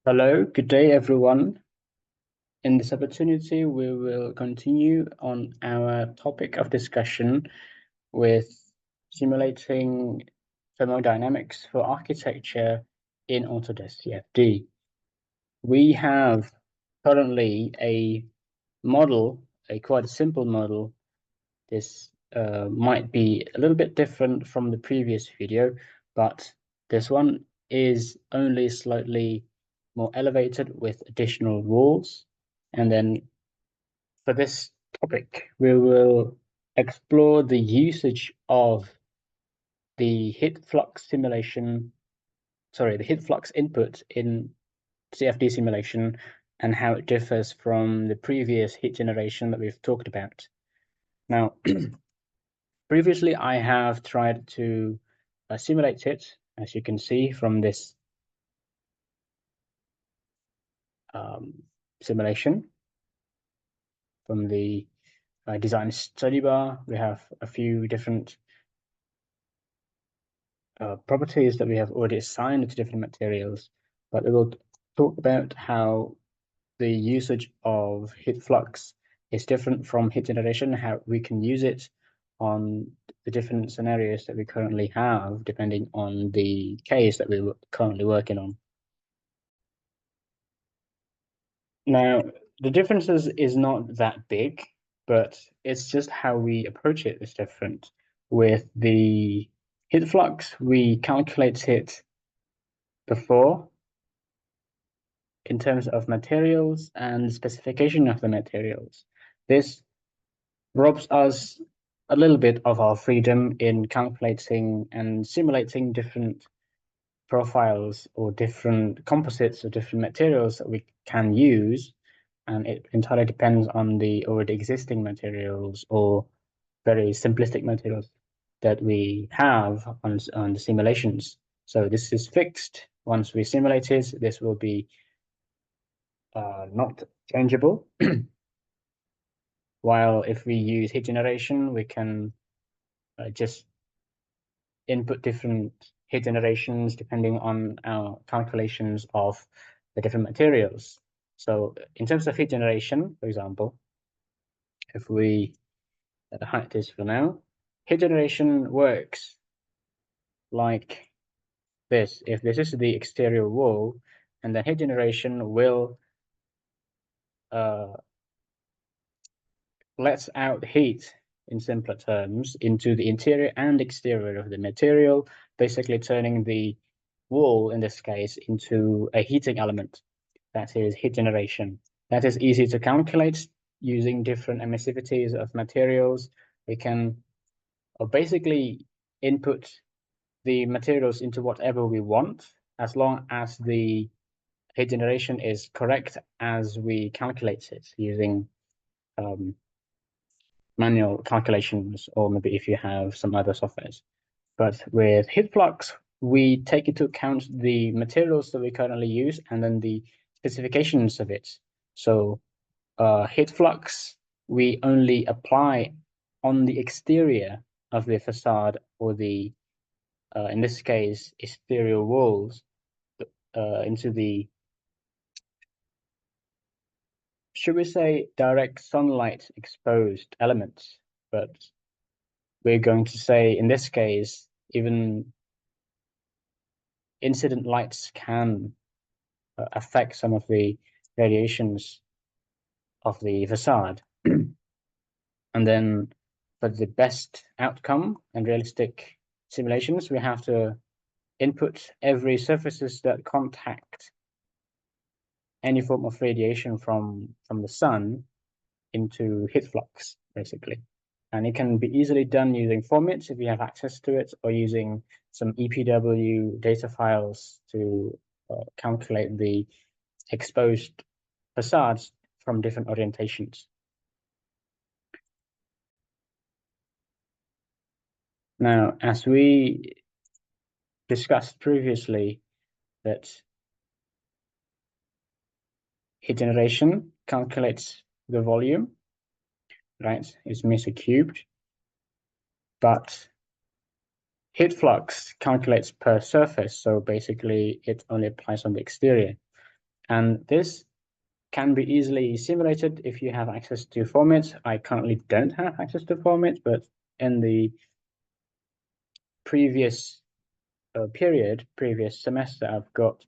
Hello, good day, everyone. In this opportunity, we will continue on our topic of discussion with simulating thermodynamics for architecture in Autodesk CFD. We have currently a model, a quite simple model. This might be a little bit different from the previous video, but this one is only slightly more elevated with additional walls. And then for this topic, we will explore the usage of the heat flux simulation, the heat flux input in CFD simulation and how it differs from the previous heat generation that we've talked about. Now, previously I have tried to simulate it, as you can see from this simulation. From the design study bar, we have a few different properties that we have already assigned to different materials, but we will talk about how the usage of heat flux is different from heat generation, how we can use it on the different scenarios that we currently have, depending on the case that we're currently working on. Now, the differences is not that big, but it's just how we approach it is different. With the heat flux, we calculate it before in terms of materials and specification of the materials. This robs us a little bit of our freedom in calculating and simulating different profiles or different composites or different materials that we can use, and it entirely depends on the already existing materials or very simplistic materials that we have on the simulations. So this is fixed. Once we simulate it, this will be not changeable. While if we use heat generation, we can just input different heat generations depending on our calculations of the different materials. So in terms of heat generation, for example, if we hide this for now, heat generation works like this. If this is the exterior wall, and the heat generation will lets out heat, in simpler terms, into the interior and exterior of the material, basically turning the wall, in this case, into a heating element. That is heat generation. That is easy to calculate using different emissivities of materials. We can basically input the materials into whatever we want, as long as the heat generation is correct as we calculate it using manual calculations, or maybe if you have some other softwares. But with heat flux, we take into account the materials that we currently use and then the specifications of it. So heat flux, we only apply on the exterior of the facade, or the, in this case, exterior walls, into the, should we say, direct sunlight exposed elements. But we're going to say, in this case, even incident lights can affect some of the radiations of the facade. And then for the best outcome and realistic simulations, we have to input every surfaces that contact any form of radiation from the sun into heat flux, basically. And it can be easily done using formats if you have access to it, or using some EPW data files to calculate the exposed facades from different orientations. Now, as we discussed previously, that heat generation calculates the volume, right? It's meter cubed, but heat flux calculates per surface. So basically it only applies on the exterior. And this can be easily simulated if you have access to formats. I currently don't have access to formats, but in the previous previous semester, I've got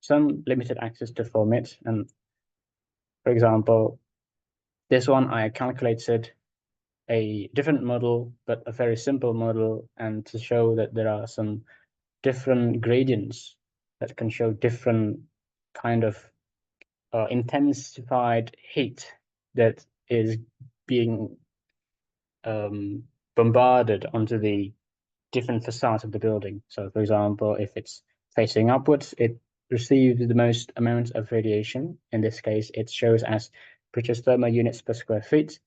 some limited access to formats. And for example, this one I calculated a different model, but a very simple model, and to show that there are some different gradients that can show different kind of intensified heat that is being bombarded onto the different facades of the building. So for example, if it's facing upwards, it receives the most amount of radiation. In this case, it shows as British thermal units per square feet.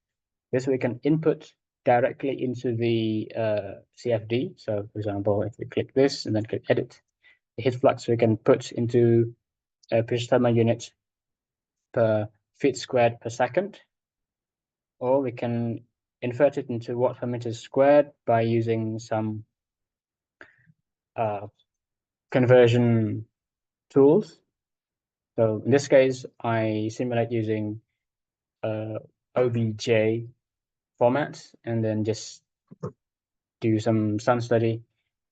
This we can input directly into the CFD. So for example, if we click this and then click edit, the heat flux we can put into British thermal units per feet squared per second, or we can invert it into watt per meter squared by using some conversion tools. So in this case, I simulate using OBJ formats and then just do some sun study.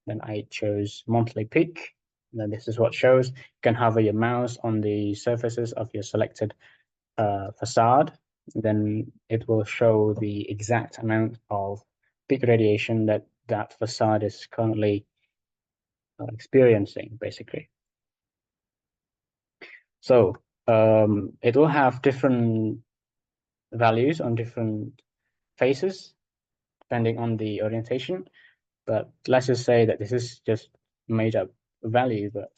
Then I chose monthly peak. And then this is what shows. You can hover your mouse on the surfaces of your selected facade. Then it will show the exact amount of peak radiation that that facade is currently experiencing, basically. So it will have different values on different faces, depending on the orientation. But let's just say that this is just made up value. But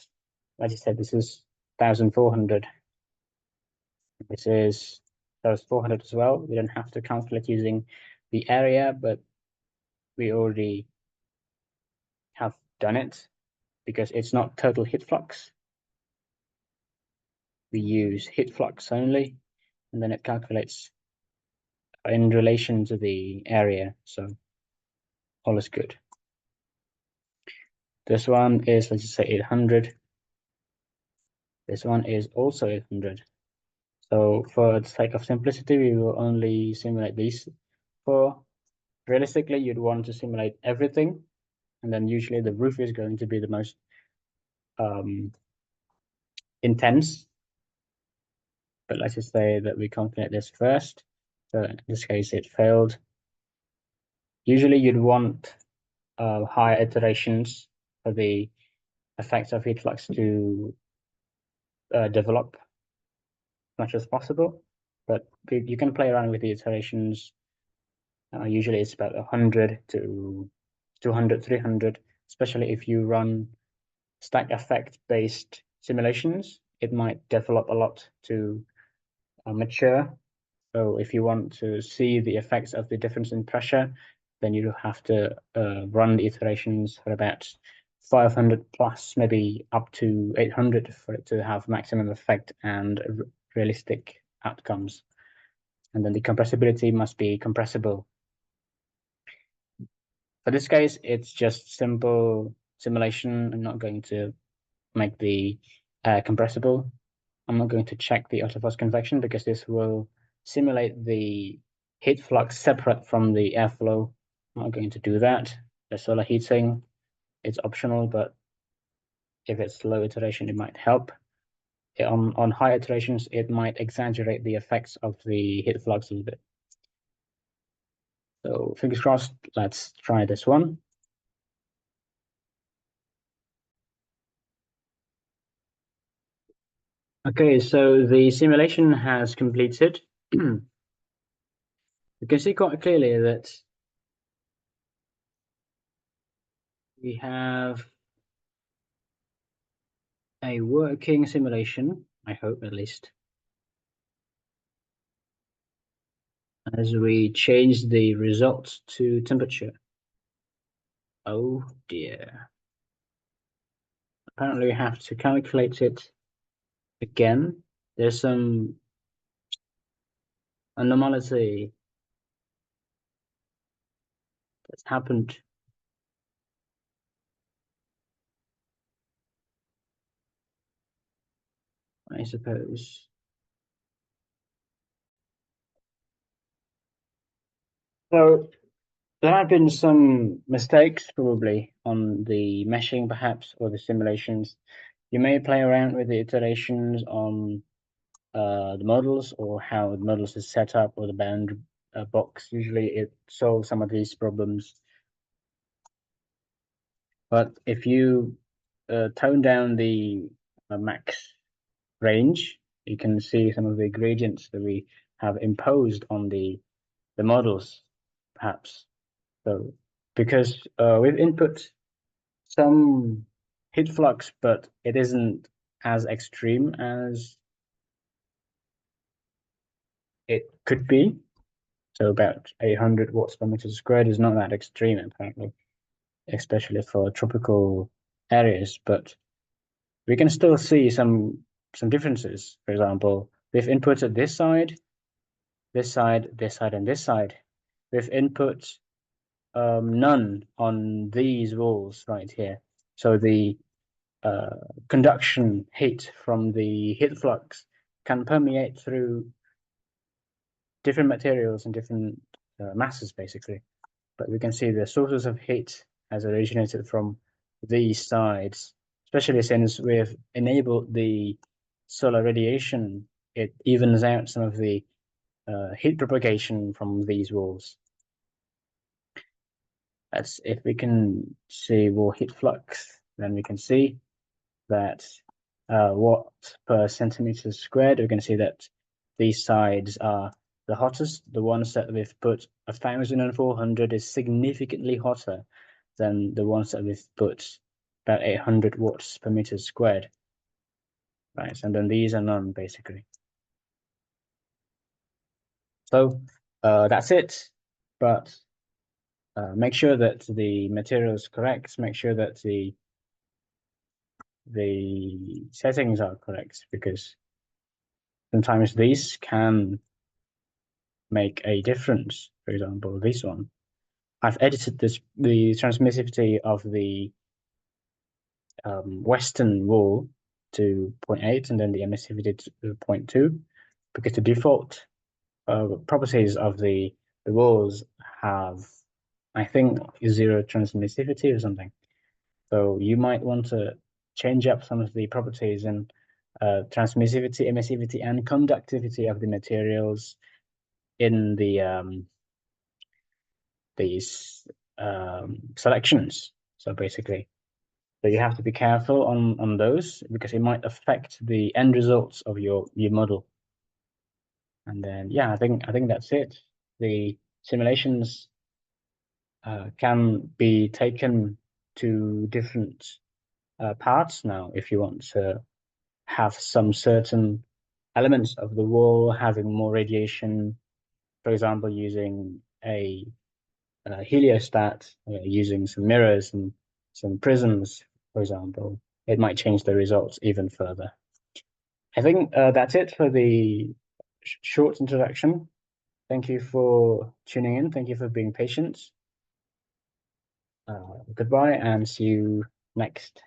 like I said, this is 1,400. This is 400 as well. We don't have to calculate using the area, but we already have done it because it's not total heat flux. We use heat flux only, and then it calculates in relation to the area. So all is good. This one is, let's just say 800. This one is also 800. So for the sake of simplicity, we will only simulate these four. Realistically, you'd want to simulate everything, and then usually the roof is going to be the most intense. But let's just say that we calculate this first. So in this case, it failed. Usually you'd want higher iterations for the effects of heat flux to develop as much as possible. But you can play around with the iterations. Usually it's about 100 to 200, 300, especially if you run stack effect based simulations. It might develop a lot to mature. So if you want to see the effects of the difference in pressure, then you have to run the iterations for about 500 plus, maybe up to 800 for it to have maximum effect and realistic outcomes. And then the compressibility must be compressible. For this case, it's just simple simulation. I'm not going to make the compressible. I'm not going to check the autoforce convection because this will simulate the heat flux separate from the airflow. I'm not going to do that. The solar heating, it's optional, but if it's low iteration, it might help. On high iterations, it might exaggerate the effects of the heat flux a little bit. So fingers crossed, let's try this one. Okay, so the simulation has completed. You can see quite clearly that we have a working simulation, I hope at least, as we change the results to temperature. Oh dear. Apparently we have to calculate it again. There's some anomaly that's happened. I suppose. So there have been some mistakes probably on the meshing perhaps or the simulations. You may play around with the iterations on the models or how the models is set up or the bound box. Usually it solves some of these problems. But if you tone down the max range, you can see some of the gradients that we have imposed on the models, perhaps. So because we've input some heat flux, but it isn't as extreme as it could be. So about 800 watts per meter squared is not that extreme, apparently, especially for tropical areas. But we can still see some differences. For example, we've inputted this side, this side, this side, and this side. We've input none on these walls right here. So the conduction heat from the heat flux can permeate through different materials and different masses, basically. But we can see the sources of heat has originated from these sides, especially since we've enabled the solar radiation. It evens out some of the heat propagation from these walls. That's if we can see wall heat flux, then we can see that watt per centimeter squared. We can see that these sides are the hottest. The ones that we've put 1,400 is significantly hotter than the ones that we've put about 800 watts per meter squared. Right, and then these are none basically. So that's it. But make sure that the material is correct. Make sure that the settings are correct, because sometimes these can make a difference. For example, this one. I've edited the transmissivity of the western wall to 0.8 and then the emissivity to 0.2, because the default properties of the walls have, I think, zero transmissivity or something. So you might want to change up some of the properties and transmissivity, emissivity, and conductivity of the materials in these selections. So basically, so you have to be careful on those, because it might affect the end results of your model. And then yeah, I think that's it. The simulations can be taken to different parts now if you want to have some certain elements of the wall having more radiation, for example, using a heliostat, using some mirrors and some prisms, for example. It might change the results even further. I think that's it for the short introduction. Thank you for tuning in. Thank you for being patient. Goodbye and see you next